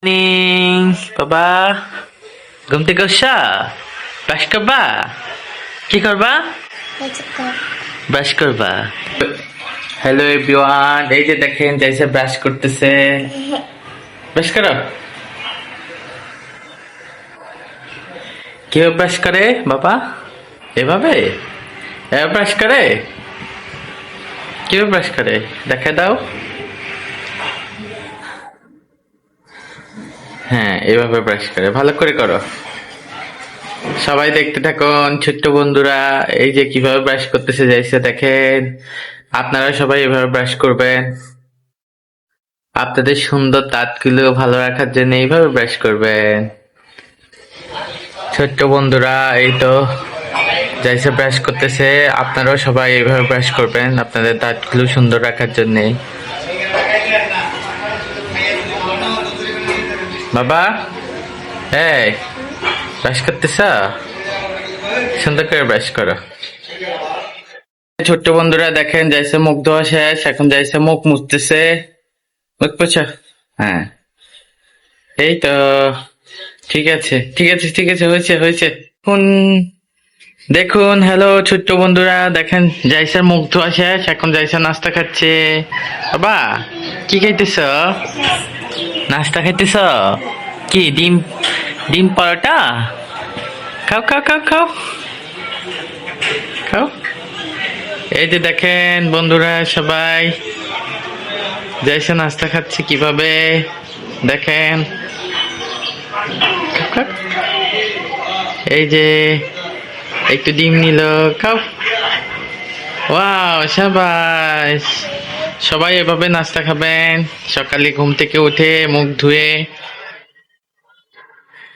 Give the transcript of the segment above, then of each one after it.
Morning বাবা, ঘুম থেকে উঠছা? ব্রাশ করবা? কি করবা? ব্রাশ করবা। হ্যালো এভরিওয়ান, এই যে দেখেন যাইছে ব্রাশ করতেছে। ব্রাশ করো। কেউ ব্রাশ করে বাবা? এভাবে এভাবে ব্রাশ করে? কেউ ব্রাশ করে? দেখা দাও। হ্যাঁ, এভাবে ব্রাশ করে। ভালো করে করো। সবাই দেখতে থাকুন ছোট্ট বন্ধুরা, এই যে কিভাবে ব্রাশ করতেছে যাইছে দেখেন। আপনারা সবাই এভাবে ব্রাশ করবেন। আপনাদের সুন্দর দাঁতগুলো ভালো রাখার জন্য এইভাবে ব্রাশ করবেন। ছোট্ট বন্ধুরা, এই তো যাইছে ব্রাশ করতেছে। আপনারাও সবাই এইভাবে ব্রাশ করবেন আপনাদের দাঁতগুলো সুন্দর রাখার জন্য। বাবা, এই ব্রাশ করতেছ? সুন্দর করে ব্রাশ করো। ছোট্ট বন্ধুরা দেখেন যাইছে মুখ ধোয়া শেষ, এখন যাইছে মুখ মুছতেছে। মুখ পোছা। হ্যাঁ, এই তো। ঠিক আছে ঠিক আছে ঠিক আছে, হয়েছে হয়েছে। এখন দেখুন, হ্যালো ছোট্ট বন্ধুরা, দেখেন যাইসার মুখ ধোয়া শেষ, এখন যাইসা নাস্তা খাচ্ছে। বাবা, কি খাইতেছ? নাস্তা খাইতেছ? কি ডিম? ডিম পরোটা? খাও খাও খাও খাও খাও। এই যে দেখেন বন্ধুরা সবাই যাইসা নাস্তা খাচ্ছে কিভাবে দেখেন। এই যে একটু ডিম নিল, খাও। ওয়াও, শাবাশ। সবাই এভাবে নাস্তা খাবেন সকালে ঘুম থেকে উঠে মুখ ধুয়ে।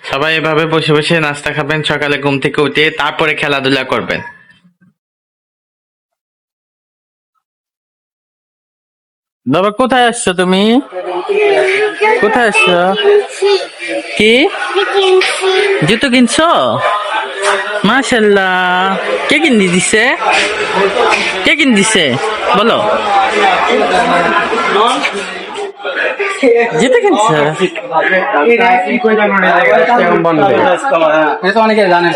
সবাই এভাবে বসে বসে নাস্তা খাবেন সকালে ঘুম থেকে উঠে, তারপরে খেলাধুলা করবেন। বাবা, কোথায় আসছো তুমি? কোথায় আসছো? কি জুতো কিনছো? মাশাল্লাহ। কে কিনে দিছে? কে কিনে দিছে বলো? জুতো কিনছো? অনেকে জানেন।